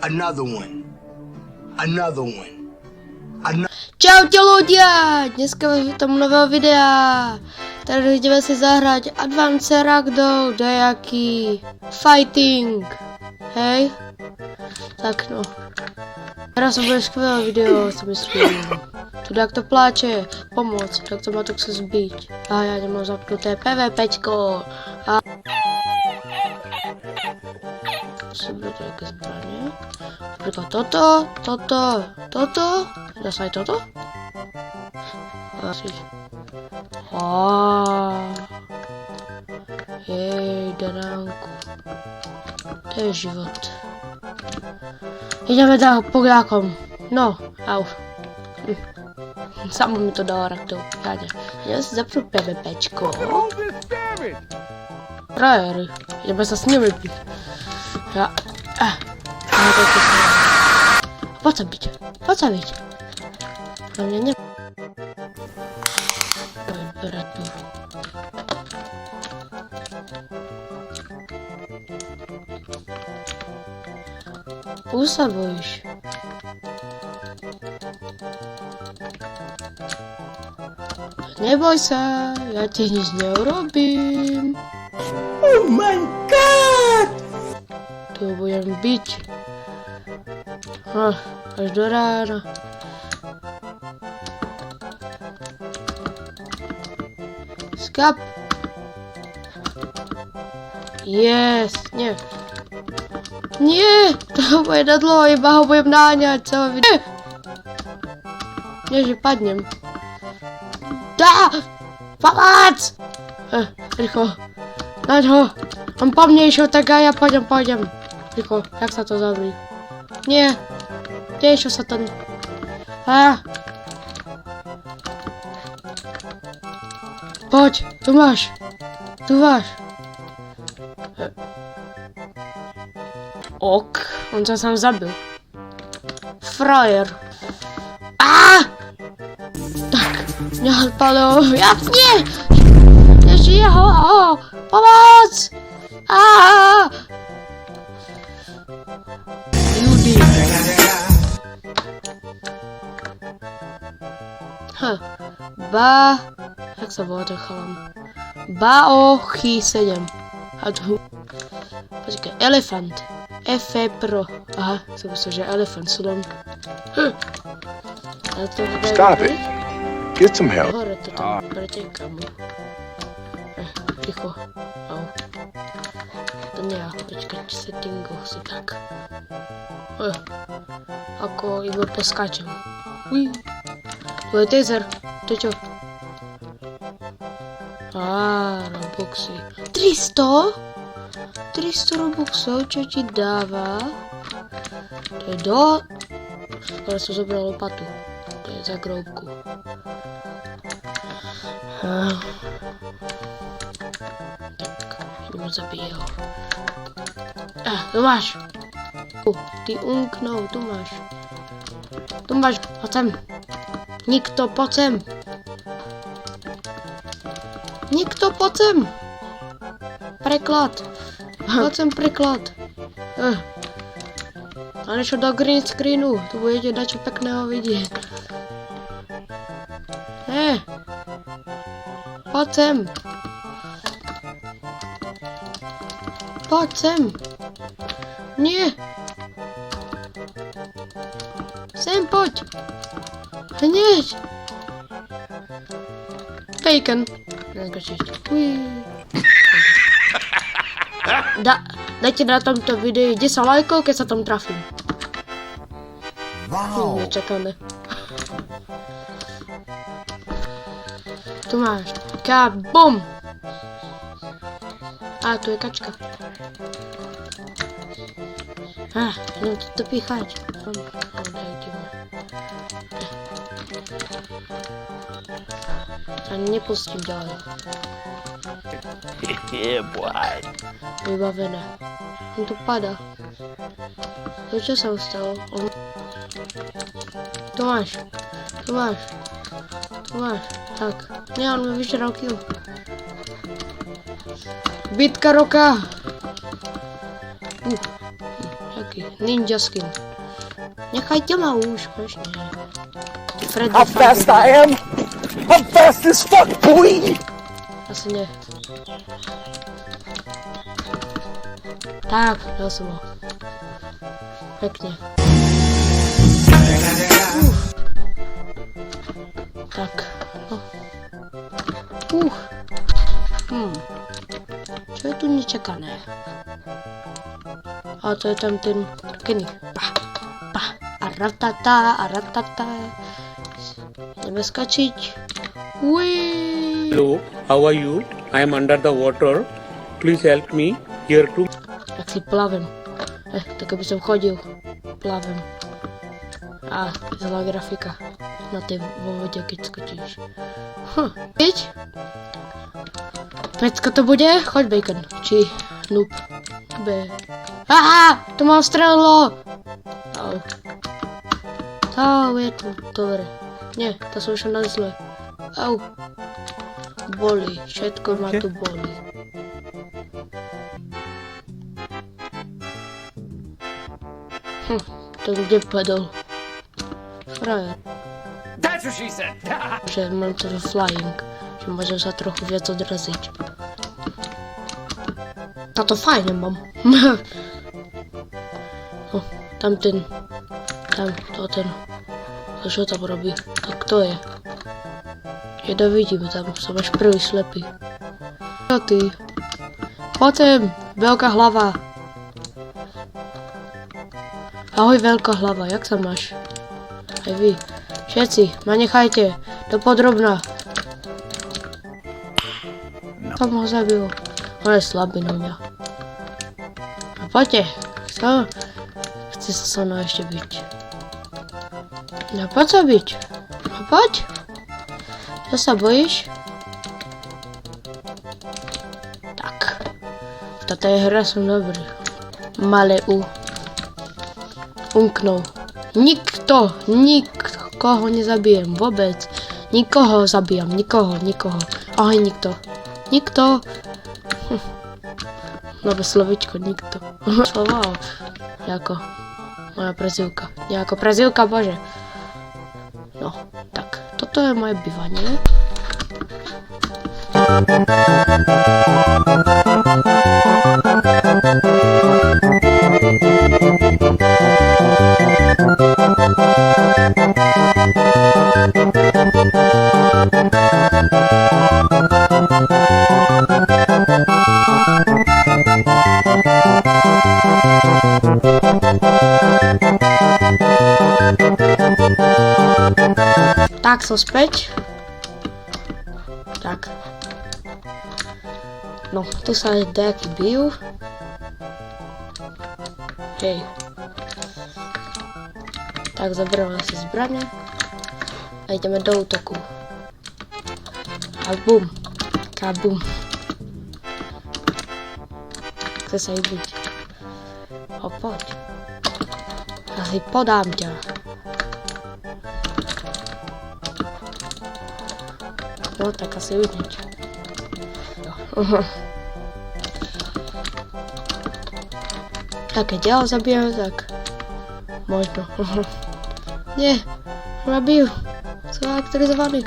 Another one. Čau tě ľudia, dneska tam nového videa. Tady jdeme si zahrát Advance Ragdoll, dajaký fighting, hej? Tak no, teraz to bude skvělé video, si myslím. Tudák to pláče, pomoc, tak to má to chce zbít. A já nemám zapnuté PvPčko. A co bude to jaké zbraně? Například toto. Zase toto? Asi. Jej, danánku. To je život. Jdeme dál pogákom. No, au. Samo mi to dalo Ragdoll. Já si zapnu PvPčko. Frajery. Jdeme se s nimi být. Pojď sem být. Na mě ne... Bratu. Usavuj. Neboj se, já ti nic neurobím. Oh my god! To budem být. Až do rána. Skap. Yes, nie. Nie, to bude na dlouho, iba ho budem náňať celé video. Nie, že padnem. Pomoc! Rychlo. Naď ho. On po mne išiel, tak aj ja pôjdem. Rychlo, jak sa to zavrí? Nie. Tiež sa to... Poď, tu máš. Ok, on sa sám zabil. Frajer. Tak, neodpadol. Nie! Nežije ho! Pomoc! Judy. Jak sa volá ten chalan? Baochy 7. Počkaj, elefant. Efe pro. Aha, som myslel, že elefant slon. Stop it. Get some help. Hore to tam pretekám. Ticho. Au. To nie ja. Počkať, settingu si tak. Ako iba poskáčem. To je taser. To čo? Robuxy. 300? 300 robuxov, čo ti dáva? To je do... Skoro som zobral lopatu. To je za groubku. Tak, idem zabije ho. Tu máš. Ty unknou, tu máš. Poď sem. Nikto, poď sem. Preklad. Poď sem preklad. A nešo do green screenu. Tu budete dačo pekného vidieť. Poď sem. Nie. Sem poď. Hneď. Bacon. Dajte na tomto videu 10 lajkov, keď sa tam trafím. Wow. Nečakané. Tu máš. Kabum. Tu je kačka. Idem to píchať. A nepustím ďalej. Vybavené. On tu padá. Čo sa stalo? Tu máš. Tak. Nie, on mi vyžral kill. Bitka roka. Jaký Ninja skin. Nechajte ma už, konečne. Freddy How fast I am? I'm fast as fuck, boy! Asi nie. Tak, dal som ho. Pekne. Tak. No. Čo je tu nečakané? A to je tam ten Kenny. A ratata. Ideme skačiť. Uiii. Hello, how are you? I am under the water. Please help me. Here to. Tak si plavem. Tak aby som chodil. Plavem. A zlá grafika. Na tej vo vode, keď skočíš. Keď? Pecka to bude? Choď bacon. Či noob. B. Aha! To ma strelilo! Au. Au, je tu. Dobre. Nie, to som išiel na zle. Au. Boli. Všetko ma tu boli. To kde padol? Frajer. That's what she said. Že mám to flying. Že môžem sa trochu viac odraziť. Táto fajne mám. Tam ten. To čo tam robí? Tak to je. Ja to vidím tam, som až prvý slepý. Čo ty? Poďme, veľká hlava. Ahoj, veľká hlava, jak sa máš? Aj vy. Všetci, ma nechajte. Dopodrobná. Tam ho zabil. On je slabý na mňa. A poďte. Co? Chce sa so mnou ešte byť. No poď sa byť. No poď. Čo sa bojíš? Tak. V tej hre som dobrý. Malé U. Unknul. Nikoho nezabijem. Vôbec. Nikoho zabijam. Nikoho. Ahoj, nikto. Nové slovičko, nikto. Wow. Jako moja prezývka. Nejako prezývka, bože. No, tak. Toto je moje bývanie. Tak, som späť. Tak. No, tu sa nejaký bijú. Hej. Tak, zoberieme si zbrane. A ideme do útoku. A bum. Kabum. Chce sa ich byť. O, poď. Asi podám ťa. No, tak asi uvidíš. Tak keď ja ho zabijeme, tak možno. Nie, ma bijú. Som aktualizovaný.